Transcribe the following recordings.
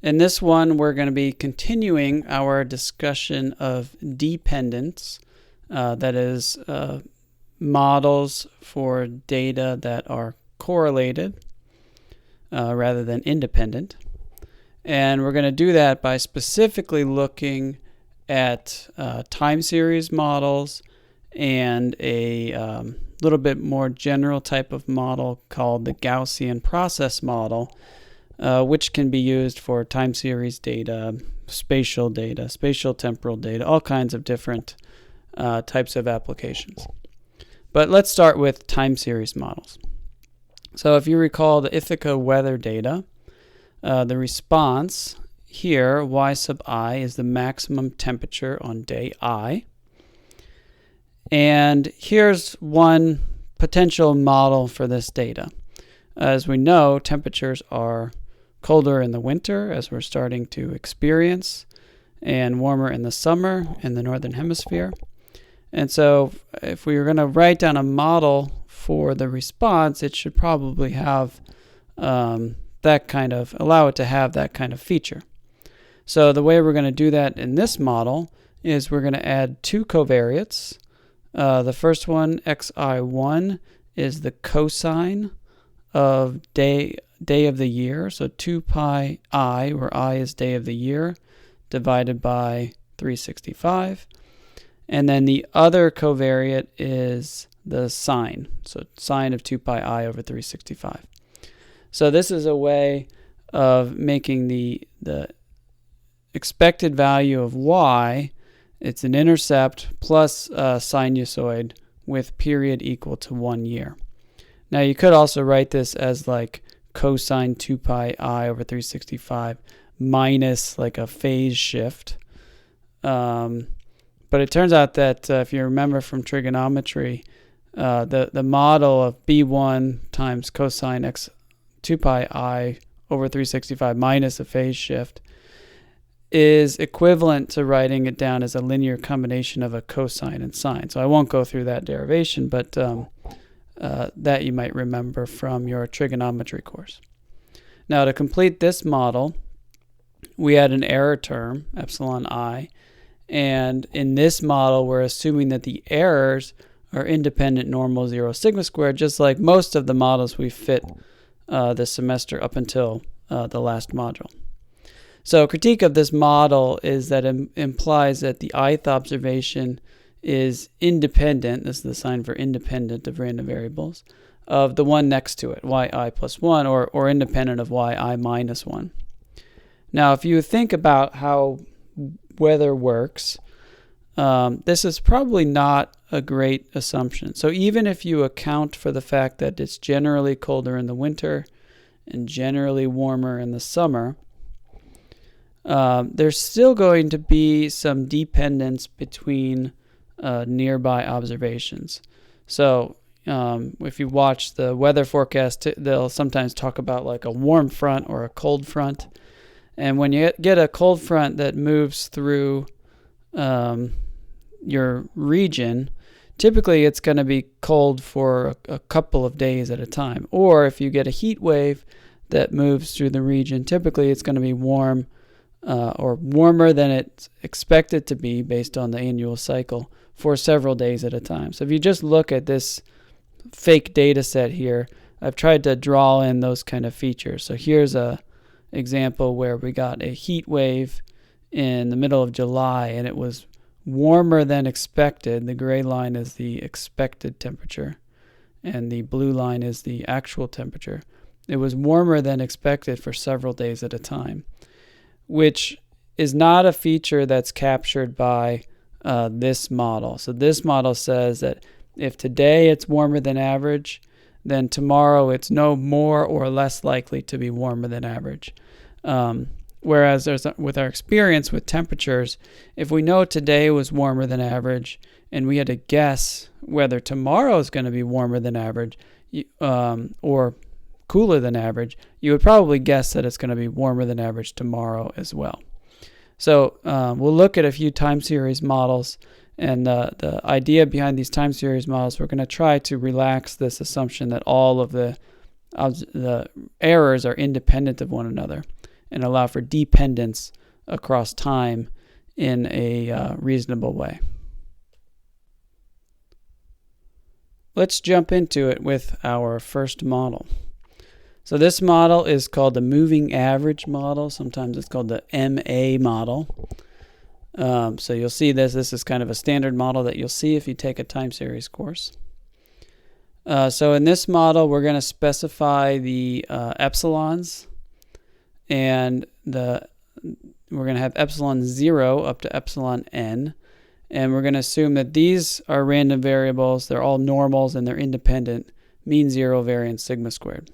In this one, we're going to be continuing our discussion of dependence, that is, models for data that are correlated rather than independent. And we're going to do that by specifically looking at time series models and a little bit more general type of model called the Gaussian process model, which can be used for time series data, spatial temporal data, all kinds of different types of applications. But let's start with time series models. So if you recall the Ithaca weather data, the response here, y sub I, is the maximum temperature on day I. And here's one potential model for this data. As we know, temperatures are colder in the winter, as we're starting to experience, and warmer in the summer in the northern hemisphere. And so if we were going to write down a model for the response, it should probably have allow it to have that kind of feature. So the way we're going to do that in this model is we're going to add two covariates. The first one, xi1, is the cosine of day of the year, so 2 pi I, where I is day of the year, divided by 365. And then the other covariate is the sine, so sine of 2 pi I over 365. So this is a way of making the expected value of y, it's an intercept plus a sinusoid with period equal to 1 year. Now you could also write this as like cosine 2 pi I over 365 minus like a phase shift. But it turns out that if you remember from trigonometry, the model of B1 times cosine x 2 pi I over 365 minus a phase shift is equivalent to writing it down as a linear combination of a cosine and sine. So I won't go through that derivation, but that you might remember from your trigonometry course. Now to complete this model, we add an error term, epsilon I, and in this model we're assuming that the errors are independent normal 0 sigma squared, just like most of the models we fit this semester up until the last module. So critique of this model is that it implies that the ith observation is independent, this is the sign for independent of random variables, of the one next to it, yi plus 1, or independent of yi minus 1. Now if you think about how weather works, this is probably not a great assumption. So even if you account for the fact that it's generally colder in the winter and generally warmer in the summer, there's still going to be some dependence between nearby observations. So if you watch the weather forecast, they'll sometimes talk about like a warm front or a cold front. And when you get a cold front that moves through your region, typically it's going to be cold for a couple of days at a time. Or if you get a heat wave that moves through the region, typically it's going to be warm or warmer than it's expected to be based on the annual cycle for several days at a time. So if you just look at this fake data set here, I've tried to draw in those kind of features. So here's a example where we got a heat wave in the middle of July and it was warmer than expected. The gray line is the expected temperature and the blue line is the actual temperature. It was warmer than expected for several days at a time, which is not a feature that's captured by this model. So this model says that if today it's warmer than average, then tomorrow it's no more or less likely to be warmer than average. Whereas with our experience with temperatures, if we know today was warmer than average and we had to guess whether tomorrow is going to be warmer than average or cooler than average, you would probably guess that it's going to be warmer than average tomorrow as well. So we'll look at a few time series models, and the idea behind these time series models, we're going to try to relax this assumption that all of the errors are independent of one another. and allow for dependence across time in a reasonable way. Let's jump into it with our first model. So this model is called the moving average model. Sometimes it's called the MA model. So you'll see this is kind of a standard model that you'll see if you take a time series course. So in this model, we're going to specify the epsilons, and we're going to have epsilon 0 up to epsilon n. And we're going to assume that these are random variables. They're all normals and they're independent, mean zero, variance sigma squared.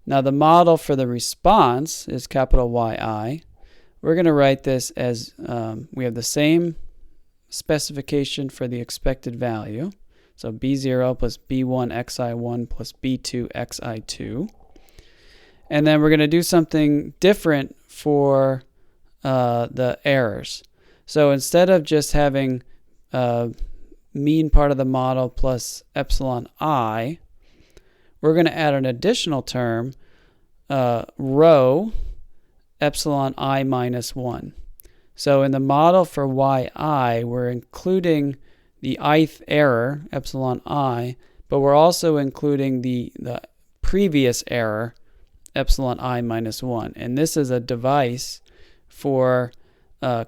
Now the model for the response is capital YI. We're going to write this as we have the same specification for the expected value. So B0 plus B1 xi1 plus B2 xi2. And then we're going to do something different for the errors. So instead of just having mean part of the model plus epsilon I, we're going to add an additional term, rho epsilon I minus 1. So in the model for yi, we're including the ith error, epsilon I, but we're also including the previous error, epsilon I minus 1. And this is a device for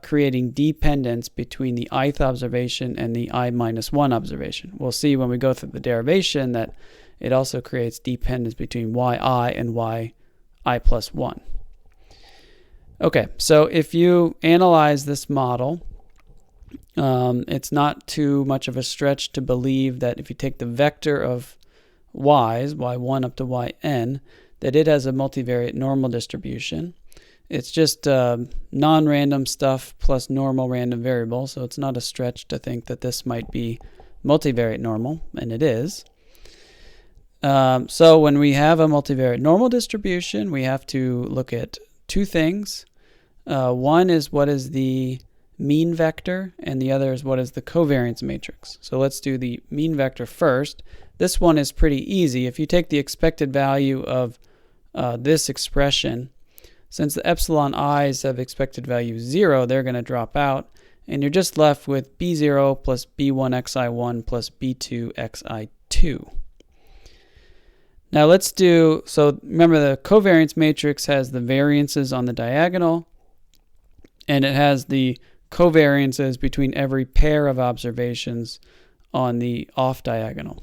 creating dependence between the ith observation and the I minus 1 observation. We'll see when we go through the derivation that it also creates dependence between yi and yi plus 1. Okay, so if you analyze this model, it's not too much of a stretch to believe that if you take the vector of y's, y1 up to yn, that it has a multivariate normal distribution. It's just non-random stuff plus normal random variable, so it's not a stretch to think that this might be multivariate normal, and it is. So when we have a multivariate normal distribution, we have to look at two things. One is what is the mean vector, and the other is what is the covariance matrix. So let's do the mean vector first. This one is pretty easy. If you take the expected value of this expression, since the epsilon i's have expected value 0, they're going to drop out, and you're just left with b0 plus b1 xi1 plus b2 xi2. Now let's do, so remember the covariance matrix has the variances on the diagonal, and it has the covariances between every pair of observations on the off diagonal.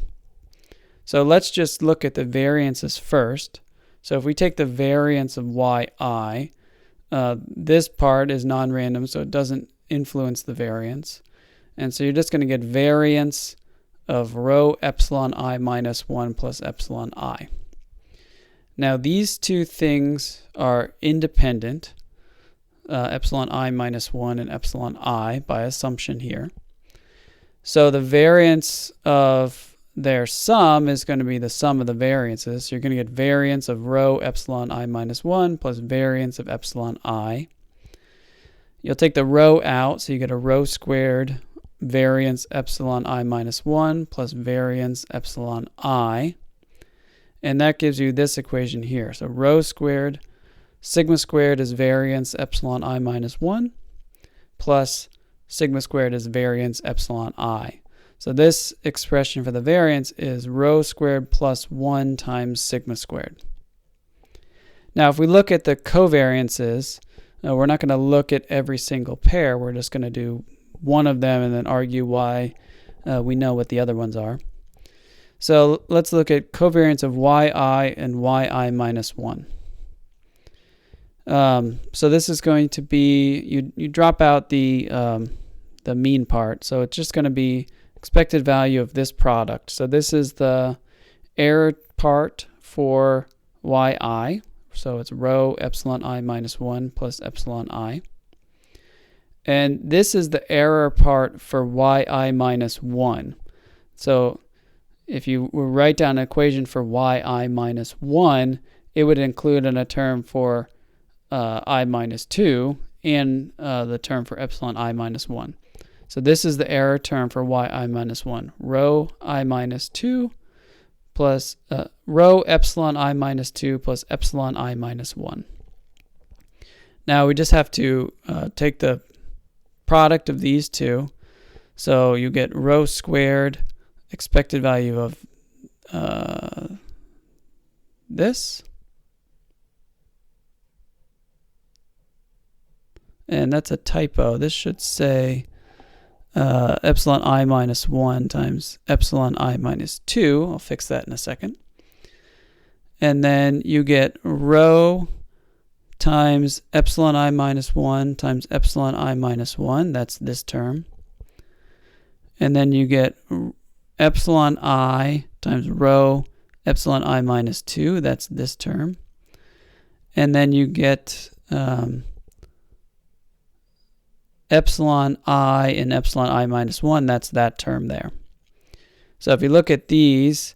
So let's just look at the variances first. So if we take the variance of yi, this part is non-random, so it doesn't influence the variance. And so you're just going to get variance of rho epsilon I minus 1 plus epsilon I. Now these two things are independent, epsilon I minus 1 and epsilon I, by assumption here. So the variance of their sum is going to be the sum of the variances. So you're going to get variance of rho epsilon I minus 1 plus variance of epsilon I. You'll take the rho out, so you get a rho squared variance epsilon I minus 1 plus variance epsilon I. And that gives you this equation here. So rho squared, sigma squared is variance epsilon I minus 1 plus sigma squared is variance epsilon I. So this expression for the variance is rho squared plus 1 times sigma squared. Now if we look at the covariances, we're not going to look at every single pair. We're just going to do one of them and then argue why we know what the other ones are. So let's look at covariance of yi and yi minus 1. So this is going to be, you drop out the mean part. So it's just going to be expected value of this product. So this is the error part for yi. So it's rho epsilon I minus 1 plus epsilon I. And this is the error part for yi minus 1. So if you were write down an equation for yi minus 1, it would include in a term for I minus 2 and the term for epsilon I minus 1. So this is the error term for yi minus 1. Rho I minus 2 plus rho epsilon I minus 2 plus epsilon I minus 1. Now we just have to take the product of these two. So you get rho squared expected value of this. And that's a typo. This should say epsilon I minus 1 times epsilon I minus 2. I'll fix that in a second. And then you get rho times epsilon I minus 1 times epsilon I minus 1. That's this term. And then you get epsilon I times rho epsilon I minus 2. That's this term. And then you get epsilon I and epsilon I minus 1. That's that term there. So if you look at these,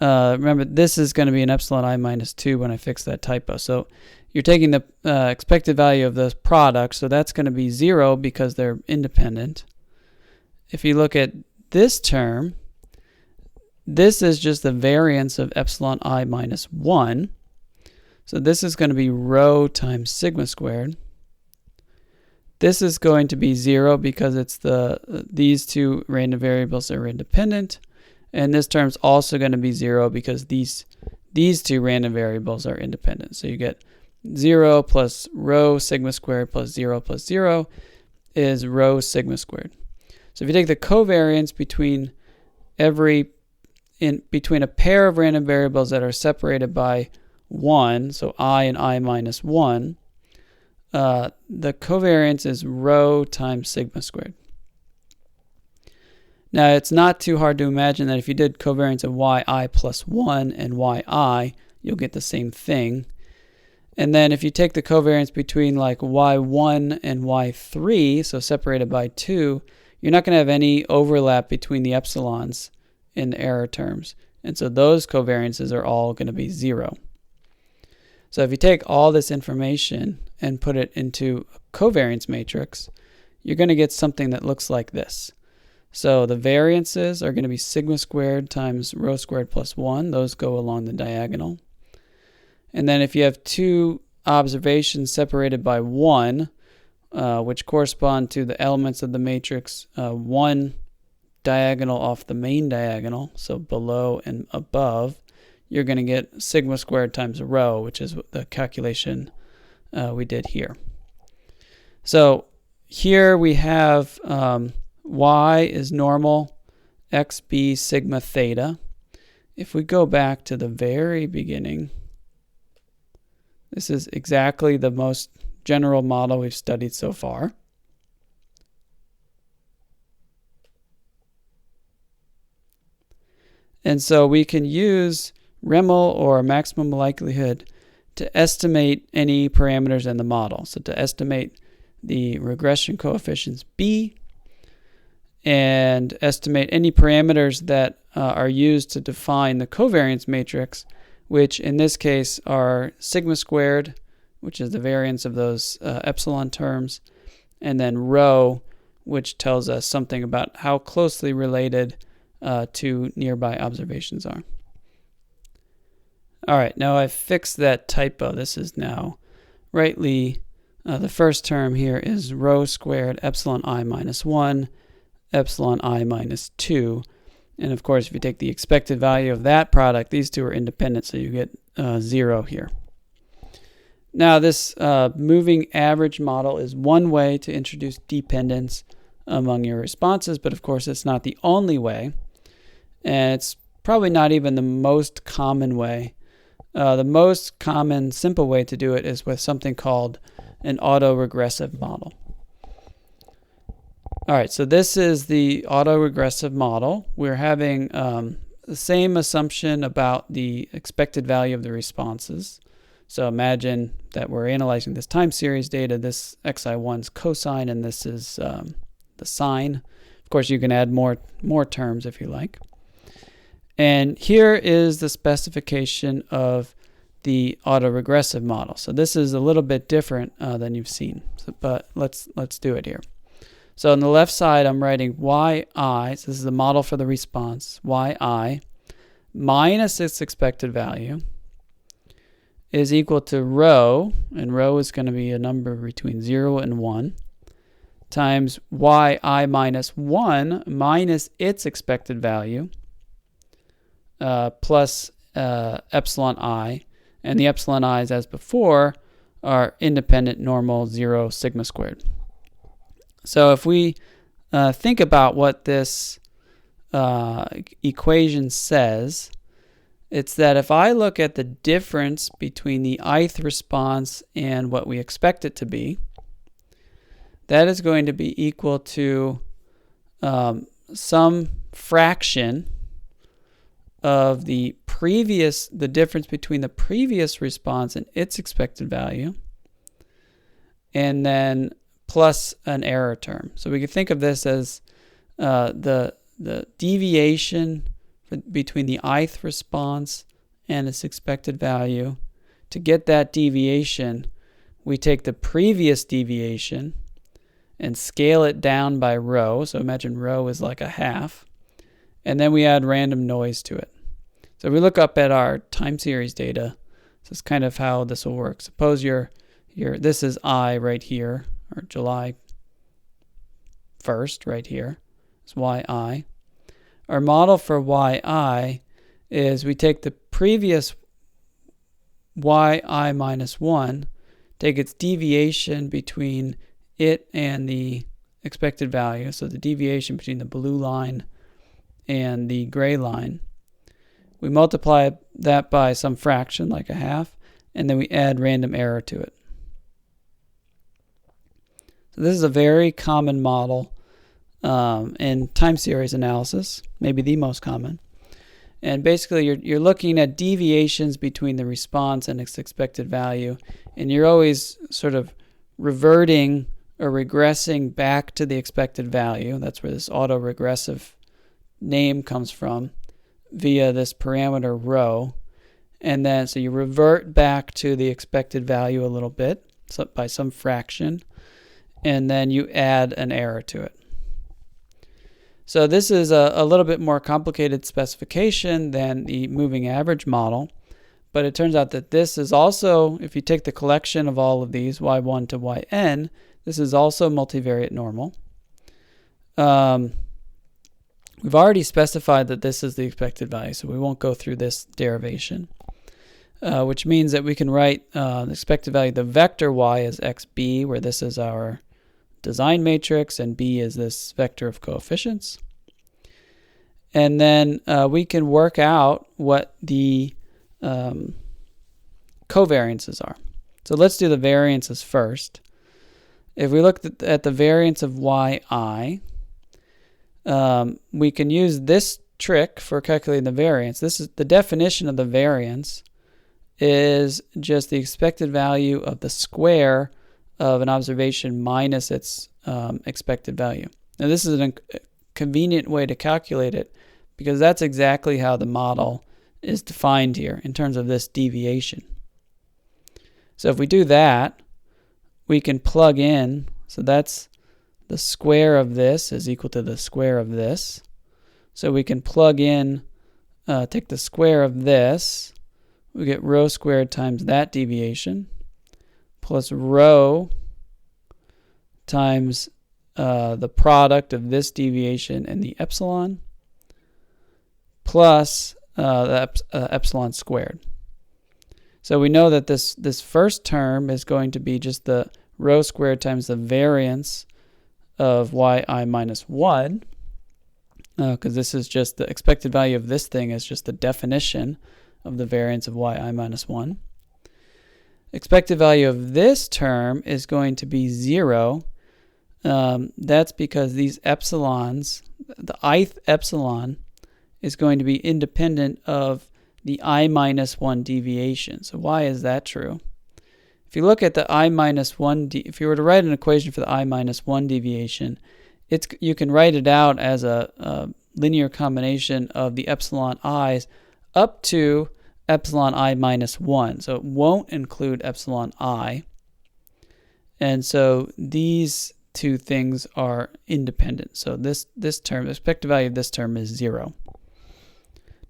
remember this is going to be an epsilon I minus 2 when I fix that typo. So you're taking the expected value of those products, so that's going to be 0 because they're independent. If you look at this term, this is just the variance of epsilon I minus 1. So this is going to be rho times sigma squared. This is going to be 0 because it's these two random variables are independent. And this term's also going to be 0 because these two random variables are independent. So you get 0 plus rho sigma squared plus 0 is rho sigma squared. So if you take the covariance between between a pair of random variables that are separated by 1, so I and I minus 1, the covariance is rho times sigma squared. Now, it's not too hard to imagine that if you did covariance of yi plus 1 and yi, you'll get the same thing. And then if you take the covariance between like y1 and y3, so separated by 2, you're not going to have any overlap between the epsilons in the error terms. And so those covariances are all going to be 0. So if you take all this information and put it into a covariance matrix, you're going to get something that looks like this. So the variances are going to be sigma squared times rho squared plus 1. Those go along the diagonal. And then if you have two observations separated by 1, which correspond to the elements of the matrix, one diagonal off the main diagonal, so below and above, you're going to get sigma squared times rho, which is the calculation we did here. So here we have y is normal, xb sigma theta. If we go back to the very beginning, this is exactly the most general model we've studied so far. And so we can use REML or maximum likelihood to estimate any parameters in the model. So to estimate the regression coefficients B and estimate any parameters that are used to define the covariance matrix, which in this case are sigma squared, which is the variance of those epsilon terms, and then rho, which tells us something about how closely related two nearby observations are. All right, now I've fixed that typo. This is now rightly, the first term here is rho squared epsilon I minus 1, epsilon I minus 2. And of course, if you take the expected value of that product, these two are independent, so you get 0 here. Now, this moving average model is one way to introduce dependence among your responses, but of course, it's not the only way. And it's probably not even the most common way. The most common simple way to do it is with something called an autoregressive model. All right, so this is the autoregressive model. We're having the same assumption about the expected value of the responses. So imagine that we're analyzing this time series data. This xi1's cosine, and this is the sine. Of course, you can add more terms if you like. And here is the specification of the autoregressive model. So this is a little bit different than you've seen, but let's do it here. So on the left side, I'm writing yi, so this is the model for the response, yi minus its expected value. is equal to rho, and rho is going to be a number between 0 and 1, times yi minus 1 minus its expected value, plus epsilon I. And the epsilon i's, as before, are independent, normal, 0, sigma squared. So if we think about what this equation says, it's that if I look at the difference between the ith response and what we expect it to be, that is going to be equal to some fraction of the difference between the previous response and its expected value, and then plus an error term. So we can think of this as the deviation between the ith response and its expected value. To get that deviation, we take the previous deviation and scale it down by rho. So imagine rho is like a half. And then we add random noise to it. So if we look up at our time series data, this is kind of how this will work. Suppose this is I right here, or July 1st right here. It's yi. Our model for yi is we take the previous yi minus 1, take its deviation between it and the expected value, so the deviation between the blue line and the gray line. We multiply that by some fraction, like a half, and then we add random error to it. So this is a very common model in time series analysis, maybe the most common. And basically, you're looking at deviations between the response and its expected value, and you're always sort of reverting or regressing back to the expected value. That's where this autoregressive name comes from, via this parameter rho. And then so you revert back to the expected value a little bit, so by some fraction, and then you add an error to it. So this is a little bit more complicated specification than the moving average model, but it turns out that this is also, if you take the collection of all of these, y1 to yn, this is also multivariate normal. We've already specified that this is the expected value, so we won't go through this derivation, which means that we can write the expected value, the vector y as xb, where this is our design matrix, and b is this vector of coefficients. And then we can work out what the covariances are. So let's do the variances first. If we look at the variance of yi, we can use this trick for calculating the variance. This is the definition of the variance, is just the expected value of the square of an observation minus its expected value. Now this is a convenient way to calculate it because that's exactly how the model is defined here in terms of this deviation. So if we do that, we can plug in, so that's the square of this is equal to the square of this. So we can plug in, take the square of this, we get rho squared times that deviation, plus rho times the product of this deviation and the epsilon, plus the epsilon squared. So we know that this first term is going to be just the rho squared times the variance of yi minus 1, because this is just the expected value of this thing is just the definition of the variance of yi minus 1. Expected value of this term is going to be 0. That's because these epsilons, the ith epsilon, is going to be independent of the I minus 1 deviation. So why is that true? If you look at the I minus 1, if you were to write an equation for the I minus 1 deviation, you can write it out as a linear combination of the epsilon i's up to epsilon I minus 1. So it won't include epsilon I. And so these two things are independent. So this term, the expected value of this term is 0.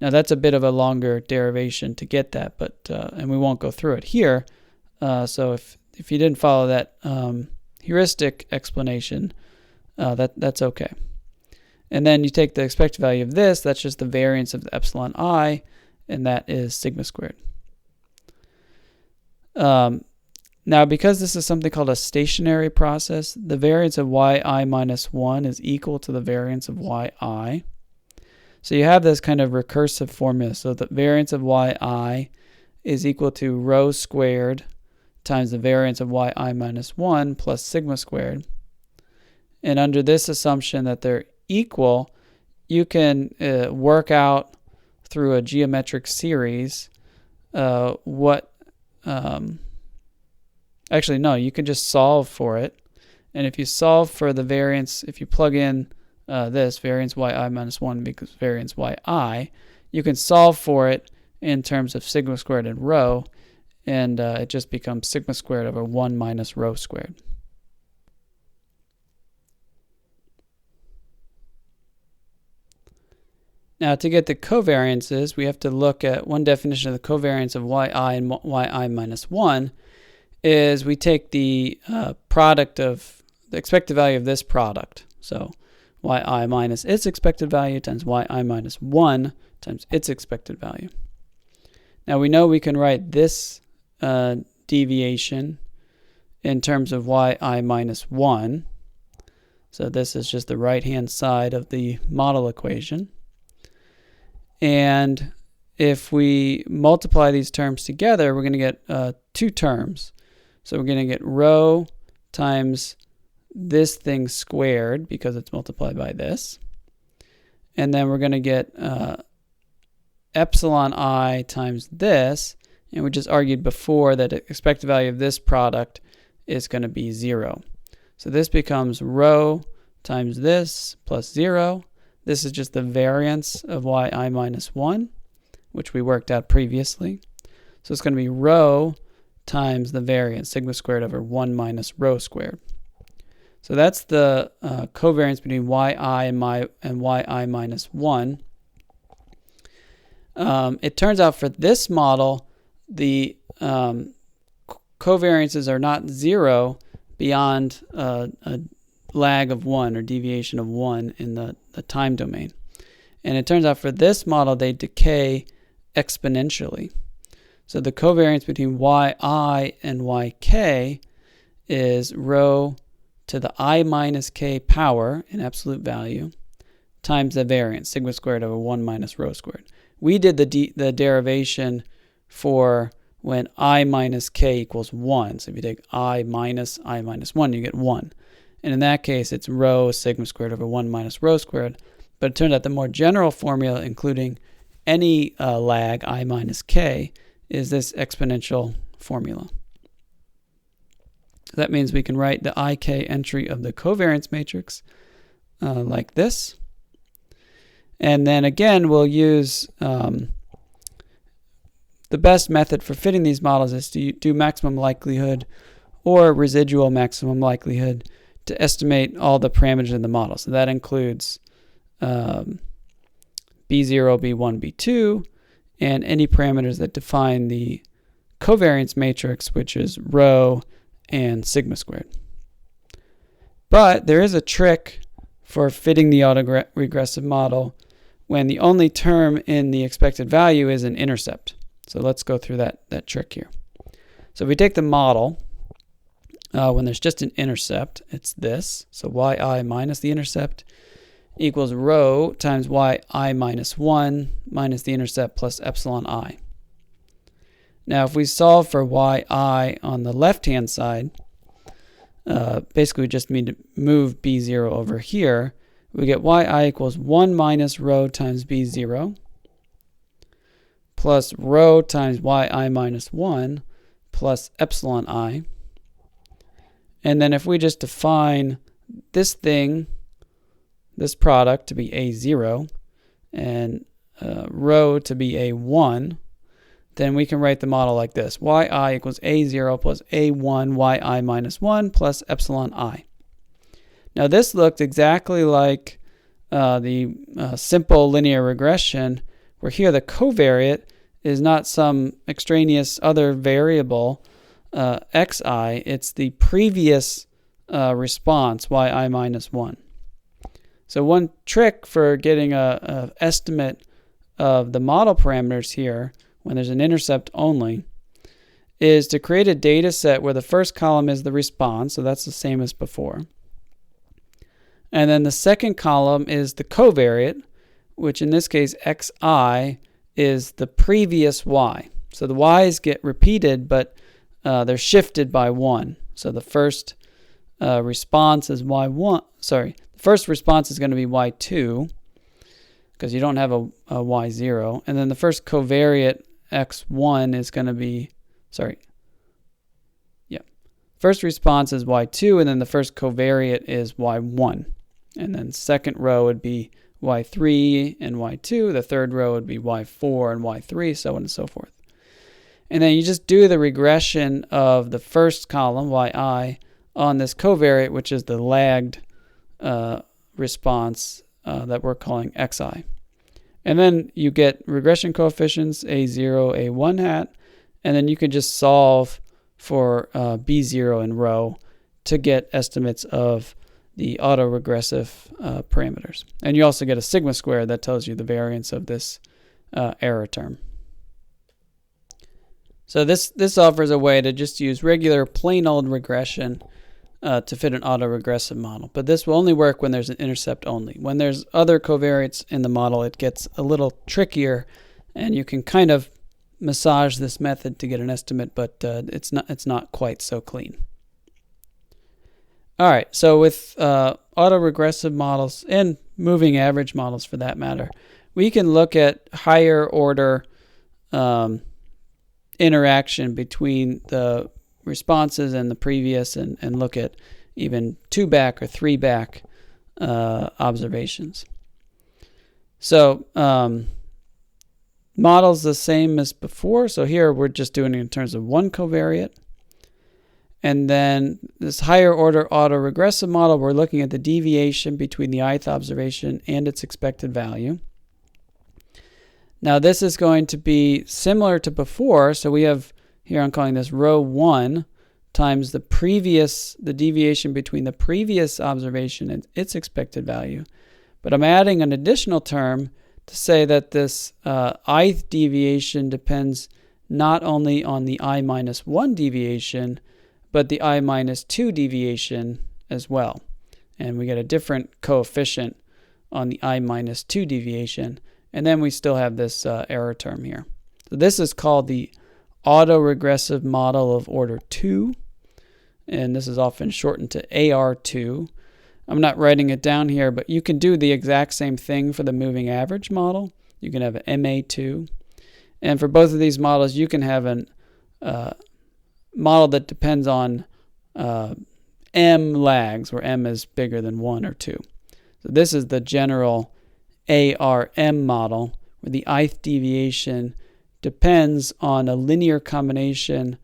Now that's a bit of a longer derivation to get that, but and we won't go through it here. So if you didn't follow that heuristic explanation, that's okay. And then you take the expected value of this, that's just the variance of the epsilon I, and that is sigma squared. Now, because this is something called a stationary process, the variance of yi minus 1 is equal to the variance of yi. So you have this kind of recursive formula. So the variance of yi is equal to rho squared times the variance of yi minus 1 plus sigma squared. And under this assumption that they're equal, you can work out through a geometric series actually, no, you can just solve for it. And if you solve for the variance, if you plug in this, variance yi minus 1 because variance yi, you can solve for it in terms of sigma squared and rho, and it just becomes sigma squared over 1 minus rho squared. Now, to get the covariances, we have to look at one definition of the covariance of yi and yi minus 1 is we take the product of the expected value of this product. So yi minus its expected value times yi minus 1 times its expected value. Now we know we can write this deviation in terms of yi minus 1. So this is just the right-hand side of the model equation. And if we multiply these terms together, we're going to get two terms. So we're going to get rho times this thing squared because it's multiplied by this. And then we're going to get epsilon I times this. And we just argued before that the expected value of this product is going to be 0. So this becomes rho times this plus 0. This is just the variance of yi minus 1, which we worked out previously. So it's going to be rho times the variance, sigma squared over 1 minus rho squared. So that's the covariance between yi and yi minus 1. It turns out for this model, the covariances are not 0 beyond a lag of 1 or deviation of 1 in the time domain. And it turns out for this model, they decay exponentially. So the covariance between yi and yk is rho to the I minus k power in absolute value times the variance, sigma squared over 1 minus rho squared. We did the derivation for when I minus k equals 1. So if you take I minus 1, you get 1. And in that case, it's rho sigma squared over 1 minus rho squared. But it turned out the more general formula, including any lag, I minus k, is this exponential formula. That means we can write the ik entry of the covariance matrix like this. And then again, we'll use the best method for fitting these models is to do maximum likelihood or residual maximum likelihood to estimate all the parameters in the model. So that includes B0, B1, B2, and any parameters that define the covariance matrix, which is rho and sigma squared. But there is a trick for fitting the autoregressive model when the only term in the expected value is an intercept. So let's go through that trick here. So if we take the model, when there's just an intercept, it's this. So yi minus the intercept equals rho times yi minus 1 minus the intercept plus epsilon I. Now, if we solve for yi on the left-hand side, basically we just need to move b0 over here. We get yi equals 1 minus rho times b0 plus rho times yi minus 1 plus epsilon I. And then if we just define this thing, this product to be a0 and rho to be a1, then we can write the model like this. yi equals a0 plus a1 yi minus 1 plus epsilon I. Now this looked exactly like the simple linear regression where here the covariate is not some extraneous other variable, xi, it's the previous response, yi minus 1. So one trick for getting a estimate of the model parameters here when there's an intercept only is to create a data set where the first column is the response, so that's the same as before. And then the second column is the covariate, which in this case xi is the previous y. So the y's get repeated, but they're shifted by 1. So the first response is y1. Sorry, the first response is going to be y2 because you don't have a y0. And then the first covariate x1 is going to be, first response is y2, and then the first covariate is y1. And then second row would be y3 and y2. The third row would be y4 and y3, so on and so forth. And then you just do the regression of the first column, yi, on this covariate, which is the lagged response that we're calling xi. And then you get regression coefficients a0, a1 hat, and then you can just solve for b0 in row to get estimates of the autoregressive parameters. And you also get a sigma square that tells you the variance of this error term. So this offers a way to just use regular plain old regression to fit an autoregressive model. But this will only work when there's an intercept only. When there's other covariates in the model, it gets a little trickier, and you can kind of massage this method to get an estimate, but it's not quite so clean. All right, so with autoregressive models and moving average models for that matter, we can look at higher order interaction between the responses and the previous, and look at even 2 back or 3 back observations. So model's the same as before. So here we're just doing it in terms of one covariate. And then this higher order autoregressive model, we're looking at the deviation between the ith observation and its expected value. Now this is going to be similar to before. So we have here, I'm calling this row 1 times the deviation between the previous observation and its expected value. But I'm adding an additional term to say that this ith deviation depends not only on the I minus 1 deviation, but the I minus 2 deviation as well. And we get a different coefficient on the I minus 2 deviation. And then we still have this error term here. So this is called the autoregressive model of order 2. And this is often shortened to AR2. I'm not writing it down here, but you can do the exact same thing for the moving average model. You can have an MA2. And for both of these models, you can have an model that depends on M lags, where M is bigger than 1 or 2. So this is the general ARM model, where the ith deviation depends on a linear combination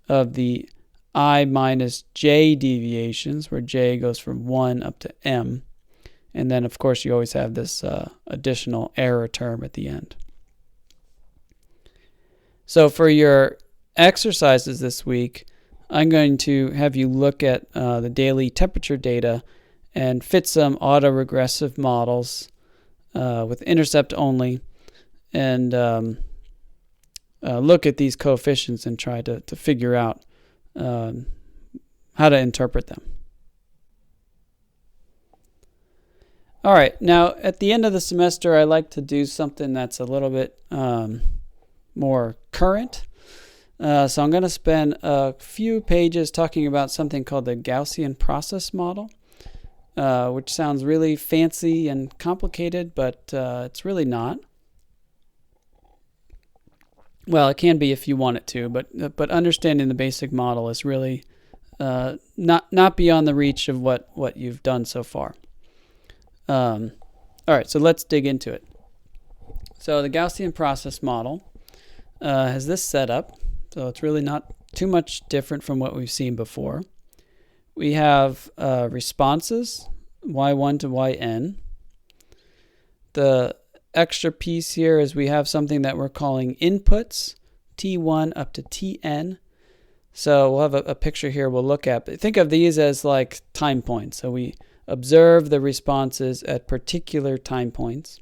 of the I minus j deviations, where j goes from 1 up to m. And then, of course, you always have this additional error term at the end. So for your exercises this week, I'm going to have you look at the daily temperature data and fit some autoregressive models with intercept only, and look at these coefficients and try to figure out how to interpret them. All right, now at the end of the semester, I like to do something that's a little bit more current. So I'm going to spend a few pages talking about something called the Gaussian process model, which sounds really fancy and complicated, but it's really not. Well, it can be if you want it to, but understanding the basic model is really not beyond the reach of what you've done so far. All right, so let's dig into it. So the Gaussian process model has this setup. So it's really not too much different from what we've seen before. We have responses, y1 to yn. The extra piece here is we have something that we're calling inputs, T1 up to Tn. So we'll have a picture here we'll look at. But think of these as like time points. So we observe the responses at particular time points.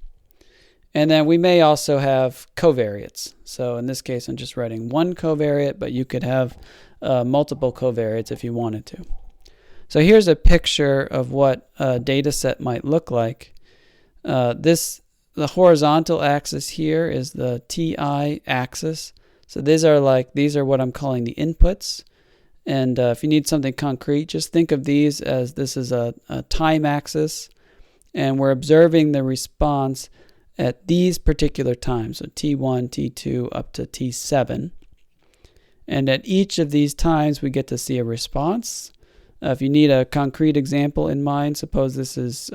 And then we may also have covariates. So in this case, I'm just writing one covariate, but you could have multiple covariates if you wanted to. So here's a picture of what a data set might look like. The horizontal axis here is the TI axis. So these are what I'm calling the inputs. And if you need something concrete, just think of these as this is a time axis, and we're observing the response at these particular times, so T1, T2, up to T7. And at each of these times, we get to see a response. If you need a concrete example in mind, suppose this is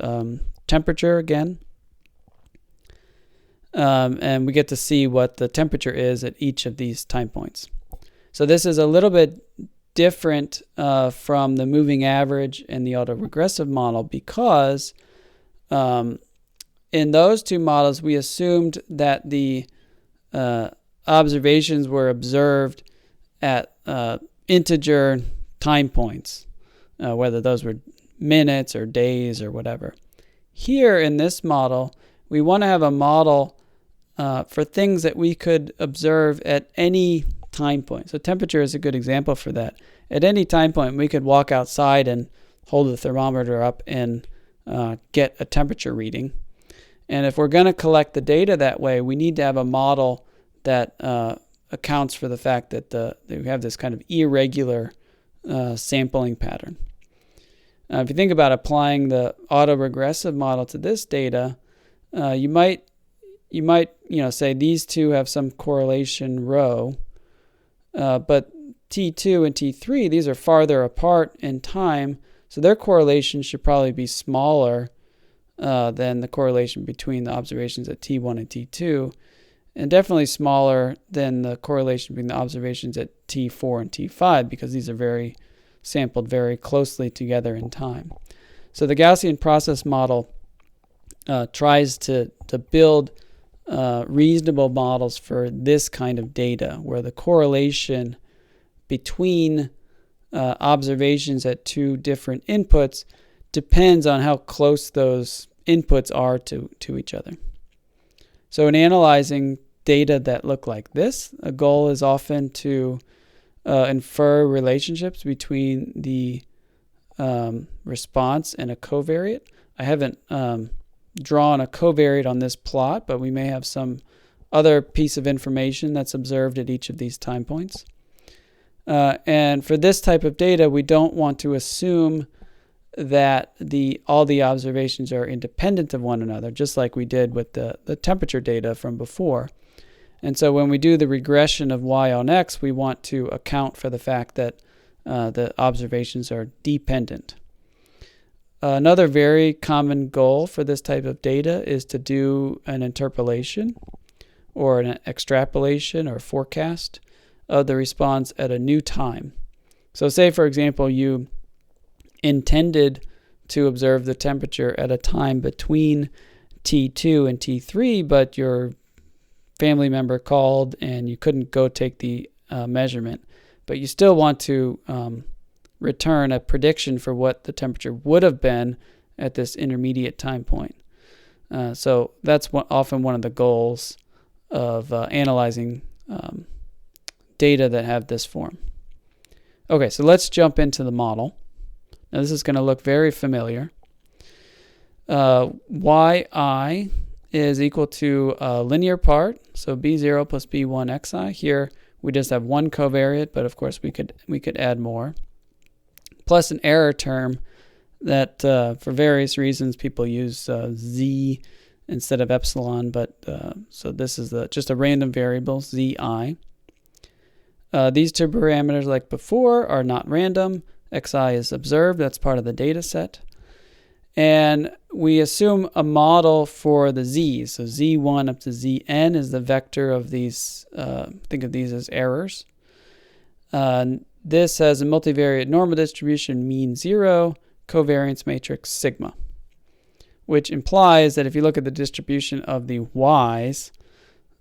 temperature again. And we get to see what the temperature is at each of these time points. So this is a little bit different from the moving average and the autoregressive model because in those two models, we assumed that the observations were observed at integer time points, whether those were minutes or days or whatever. Here in this model, we want to have a model for things that we could observe at any time point. So temperature is a good example for that. At any time point, we could walk outside and hold the thermometer up and get a temperature reading. And if we're going to collect the data that way, we need to have a model that accounts for the fact that we have this kind of irregular sampling pattern. If you think about applying the autoregressive model to this data, you might say these two have some correlation rho, but T2 and T3, these are farther apart in time, so their correlation should probably be smaller than the correlation between the observations at T1 and T2, and definitely smaller than the correlation between the observations at T4 and T5, because these are sampled very closely together in time. So the Gaussian process model tries to build reasonable models for this kind of data, where the correlation between observations at two different inputs depends on how close those inputs are to each other. So in analyzing data that look like this, a goal is often to infer relationships between the response and a covariate. I haven't drawn a covariate on this plot, but we may have some other piece of information that's observed at each of these time points. And for this type of data, we don't want to assume that all the observations are independent of one another, just like we did with the temperature data from before. And so when we do the regression of y on x, we want to account for the fact that the observations are dependent. Another very common goal for this type of data is to do an interpolation or an extrapolation or forecast of the response at a new time. So say, for example, you intended to observe the temperature at a time between T2 and T3, but your family member called and you couldn't go take the measurement, but you still want to return a prediction for what the temperature would have been at this intermediate time point. So that's often one of the goals of analyzing data that have this form. Okay, so let's jump into the model. Now this is going to look very familiar. Yi is equal to a linear part, so b0 plus b1 xi. Here we just have one covariate, but of course we could add more. Plus an error term that for various reasons people use z instead of epsilon, but so this is just a random variable, zi. These two parameters, like before, are not random. Xi is observed, that's part of the data set. And we assume a model for the z's. So z1 up to zn is the vector of these, think of these as errors. This has a multivariate normal distribution, mean 0, covariance matrix sigma. which implies that if you look at the distribution of the y's,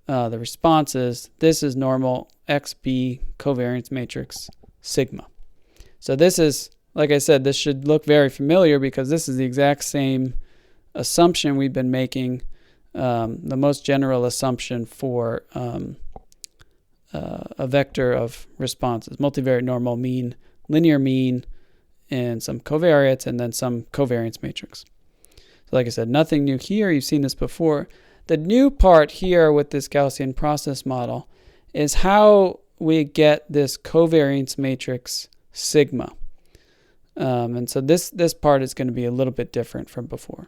the responses, this is normal XB covariance matrix sigma. So this is, like I said, this should look very familiar because this is the exact same assumption we've been making, the most general assumption for a vector of responses, multivariate normal mean, linear mean, and some covariates, and then some covariance matrix. So like I said, nothing new here. You've seen this before. The new part here with this Gaussian process model is how we get this covariance matrix sigma. And so this part is going to be a little bit different from before.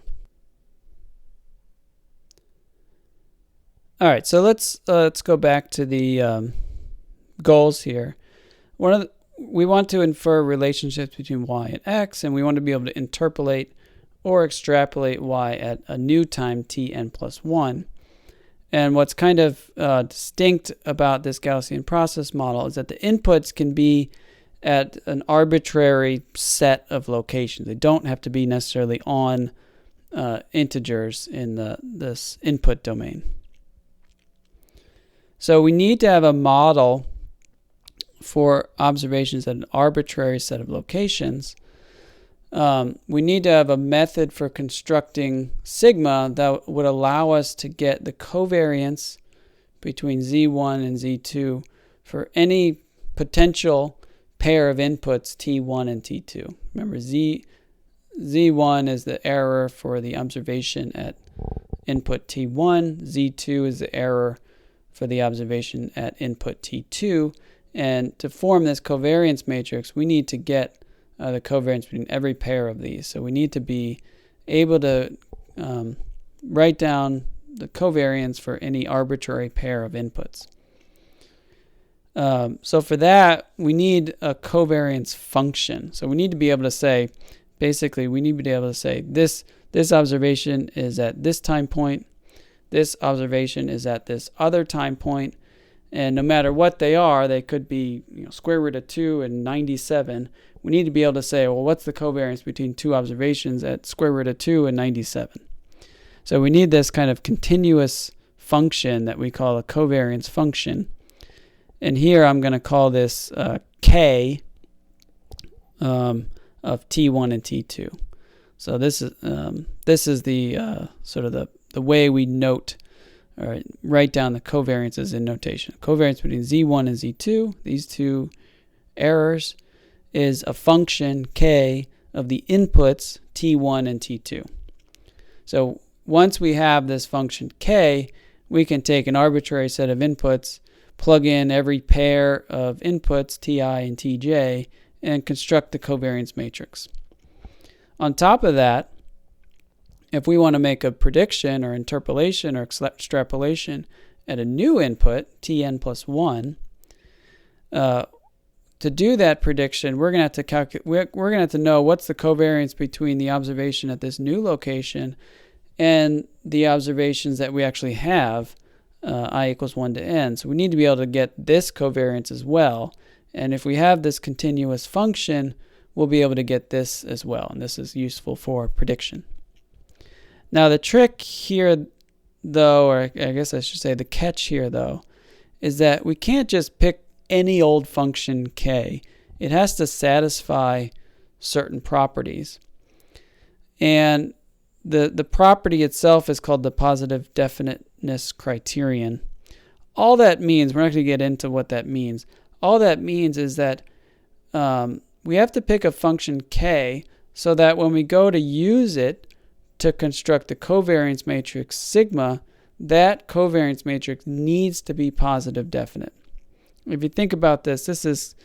All right, so let's go back to the goals here. We want to infer relationships between y and x, and we want to be able to interpolate or extrapolate y at a new time tn plus 1. And what's kind of distinct about this Gaussian process model is that the inputs can be at an arbitrary set of locations. They don't have to be necessarily on integers in this input domain. So we need to have a model for observations at an arbitrary set of locations. We need to have a method for constructing sigma that would allow us to get the covariance between Z1 and Z2 for any potential pair of inputs T1 and T2. Remember, Z1 is the error for the observation at input T1. Z2 is the error for the observation at input T2. And to form this covariance matrix, we need to get the covariance between every pair of these. So we need to be able to write down the covariance for any arbitrary pair of inputs. So for that, we need a covariance function. So we need to be able to say, basically, we need to be able to say this observation is at this time point, this observation is at this other time point, and no matter what they are, they could be square root of 2 and 97. We need to be able to say, well, what's the covariance between two observations at square root of 2 and 97? So we need this kind of continuous function that we call a covariance function. And here I'm going to call this K of T1 and T2. So this is the sort of the way we note or write down the covariances in notation. Covariance between Z1 and Z2, these two errors, is a function K of the inputs T1 and T2. So once we have this function K, we can take an arbitrary set of inputs, plug in every pair of inputs Ti and Tj, and construct the covariance matrix. On top of that, if we want to make a prediction or interpolation or extrapolation at a new input, Tn plus 1, to do that prediction, we're going to have to we're going to have to know what's the covariance between the observation at this new location and the observations that we actually have, I equals 1 to n. So we need to be able to get this covariance as well. And if we have this continuous function, we'll be able to get this as well. And this is useful for prediction. Now the trick here, though, or I guess I should say the catch here, though, is that we can't just pick any old function k. It has to satisfy certain properties. And the property itself is called the positive definiteness criterion. All that means, we're not going to get into what that means. All that means is that we have to pick a function k so that when we go to use it to construct the covariance matrix sigma, that covariance matrix needs to be positive definite. If you think about this, this is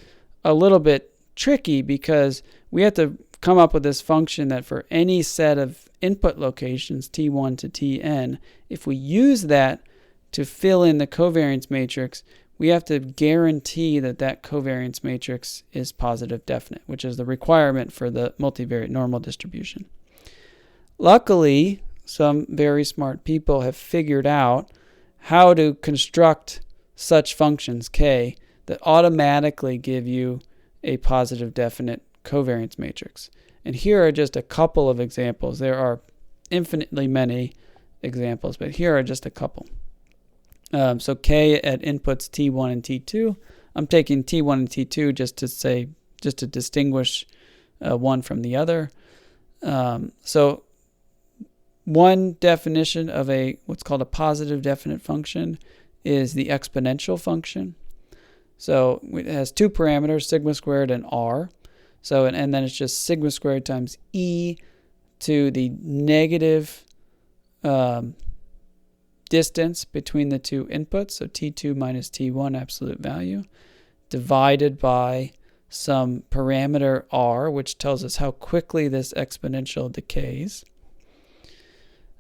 a little bit tricky because we have to come up with this function that for any set of input locations, T1 to Tn, if we use that to fill in the covariance matrix, we have to guarantee that that covariance matrix is positive definite, which is the requirement for the multivariate normal distribution. Luckily, some very smart people have figured out how to construct such functions, k, that automatically give you a positive definite covariance matrix. And here are just a couple of examples. There are infinitely many examples, but here are just a couple. So k at inputs t1 and t2. I'm taking t1 and t2 just to distinguish one from the other. So one definition of what's called a positive definite function is the exponential function. So it has two parameters, sigma squared and r. So and then it's just sigma squared times e to the negative distance between the two inputs, so t2 minus t1 absolute value, divided by some parameter r, which tells us how quickly this exponential decays.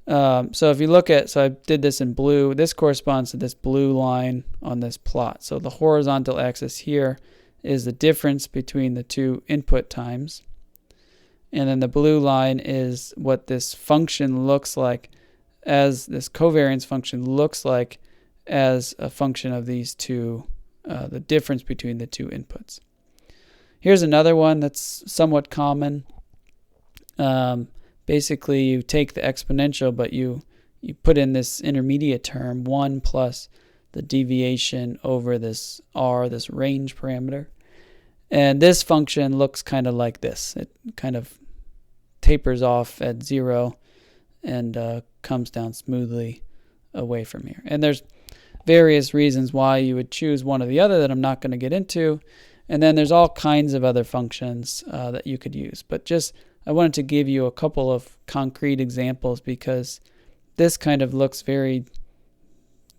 So if you look at, so I did this in blue, this corresponds to this blue line on this plot. So the horizontal axis here is the difference between the two input times. And then the blue line is what this function looks like, as this covariance function looks like as a function of these two, the difference between the two inputs. Here's another one that's somewhat common. Basically, you take the exponential, but you put in this intermediate term, 1 plus the deviation over this r, this range parameter. And this function looks kind of like this. It kind of tapers off at 0 and comes down smoothly away from here. And there's various reasons why you would choose one or the other that I'm not going to get into. And then there's all kinds of other functions that you could use. But just I wanted to give you a couple of concrete examples because this kind of looks very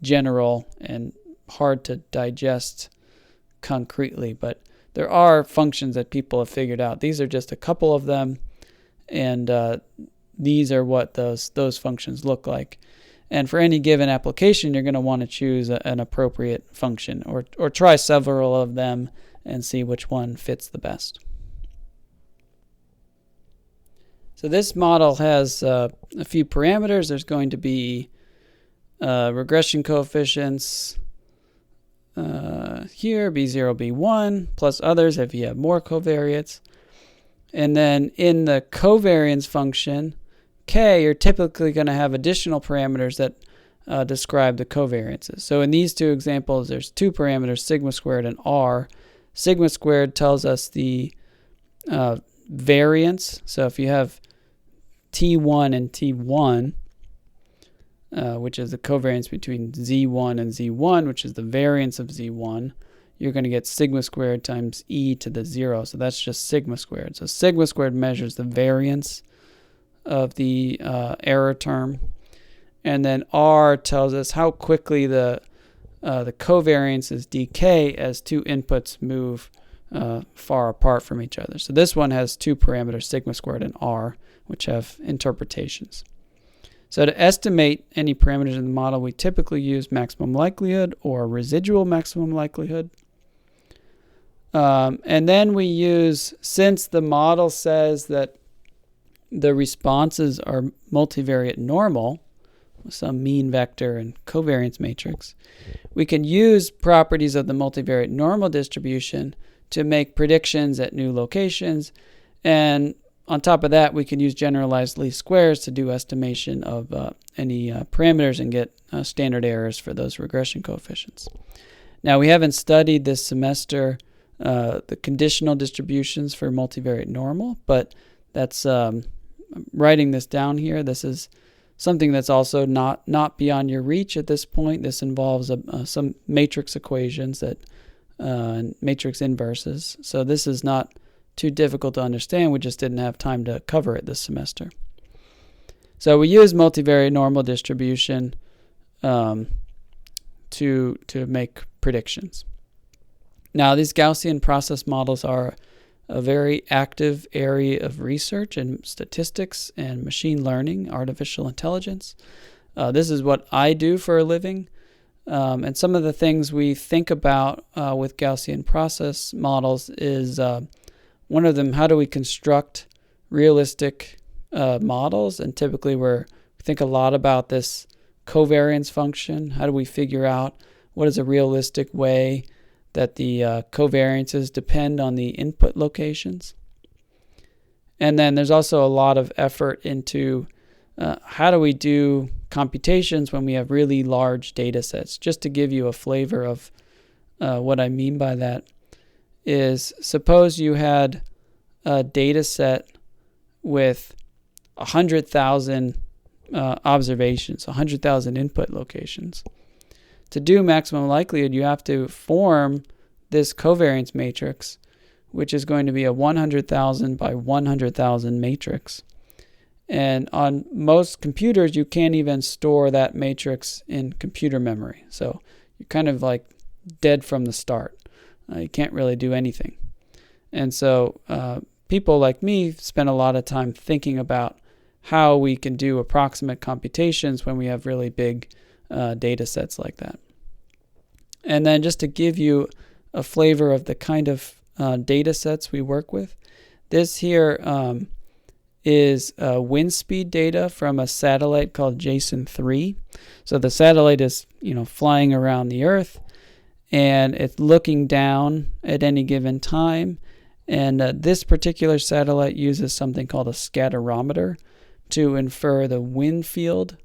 general and hard to digest concretely. But there are functions that people have figured out. These are just a couple of them, and these are what those functions look like. And for any given application, you're going to want to choose an appropriate function or try several of them and see which one fits the best. So this model has a few parameters. There's going to be regression coefficients here, B0, B1, plus others if you have more covariates. And then in the covariance function, k, you're typically going to have additional parameters that describe the covariances. So in these two examples, there's two parameters, sigma squared and r. Sigma squared tells us the variance. So if you have T1 and T1, which is the covariance between Z1 and Z1, which is the variance of Z1, you're going to get sigma squared times e to the 0. So that's just sigma squared. So sigma squared measures the variance of the error term. And then r tells us how quickly the covariances decay as two inputs move far apart from each other. So this one has two parameters, sigma squared and r, which have interpretations. So to estimate any parameters in the model, we typically use maximum likelihood or residual maximum likelihood. And then we use, since the model says that the responses are multivariate normal, some mean vector and covariance matrix, we can use properties of the multivariate normal distribution to make predictions at new locations. And on top of that, we can use generalized least squares to do estimation of any parameters and get standard errors for those regression coefficients. Now, we haven't studied this semester the conditional distributions for multivariate normal, but that's writing this down here. This is something that's also not beyond your reach at this point. This involves some matrix equations that matrix inverses. So this is not too difficult to understand. We just didn't have time to cover it this semester. So we use multivariate normal distribution to make predictions. Now, these Gaussian process models are a very active area of research in statistics and machine learning, artificial intelligence. This is what I do for a living. And some of the things we think about with Gaussian process models is one of them, how do we construct realistic models? And typically we think a lot about this covariance function. How do we figure out what is a realistic way that the covariances depend on the input locations? And then there's also a lot of effort into how do we do computations when we have really large data sets? Just to give you a flavor of what I mean by that is, suppose you had a data set with 100,000 observations, 100,000 input locations. To do maximum likelihood, you have to form this covariance matrix, which is going to be a 100,000 by 100,000 matrix. And on most computers, you can't even store that matrix in computer memory. So you're kind of like dead from the start. You can't really do anything. And so people like me spend a lot of time thinking about how we can do approximate computations when we have really big data sets like that. And then just to give you a flavor of the kind of data sets we work with, this here is wind speed data from a satellite called Jason 3. So the satellite is, flying around the Earth, and it's looking down at any given time. And this particular satellite uses something called a scatterometer to infer the wind field,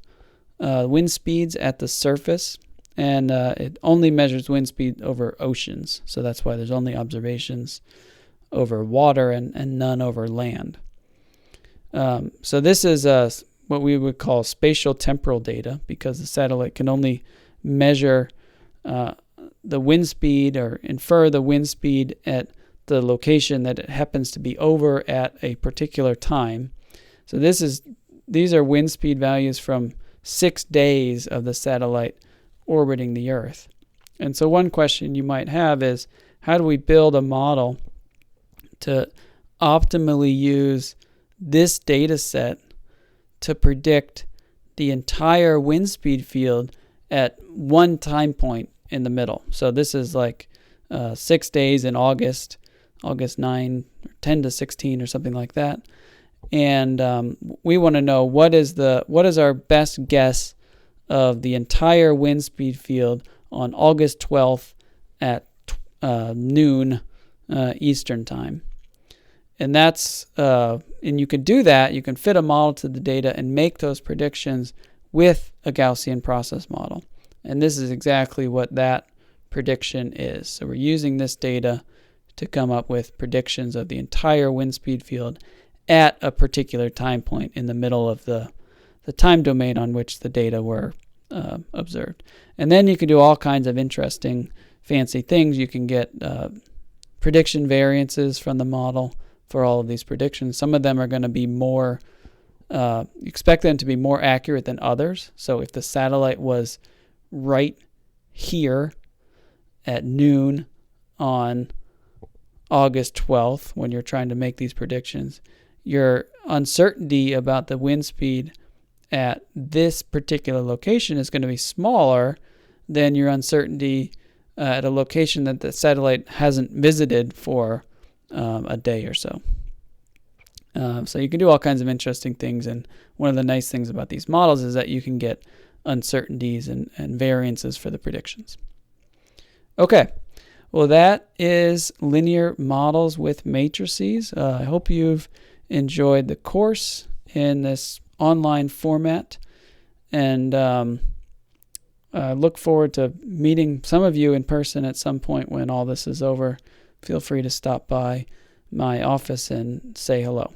wind speeds at the surface. And it only measures wind speed over oceans. So that's why there's only observations over water and none over land. So this is what we would call spatial temporal data, because the satellite can only measure the wind speed or infer the wind speed at the location that it happens to be over at a particular time. So these are wind speed values from 6 days of the satellite orbiting the Earth. And so one question you might have is, how do we build a model to optimally use this data set to predict the entire wind speed field at one time point in the middle? So this is like 6 days in August 9, or 10 to 16 or something like that. And we want to know what is our best guess of the entire wind speed field on August 12th at noon Eastern time. And that's and you can do that. You can fit a model to the data and make those predictions with a Gaussian process model. And this is exactly what that prediction is. So we're using this data to come up with predictions of the entire wind speed field at a particular time point in the middle of the time domain on which the data were observed. And then you can do all kinds of interesting, fancy things. You can get prediction variances from the model for all of these predictions. Some of them are going to be more, you expect them to be more accurate than others. So if the satellite was right here at noon on August 12th, when you're trying to make these predictions, your uncertainty about the wind speed at this particular location is going to be smaller than your uncertainty at a location that the satellite hasn't visited for a day or so. So you can do all kinds of interesting things, and one of the nice things about these models is that you can get uncertainties and variances for the predictions. Okay, well, that is linear models with matrices. I hope you've enjoyed the course in this online format, and I look forward to meeting some of you in person at some point when all this is over. Feel free to stop by my office and say hello.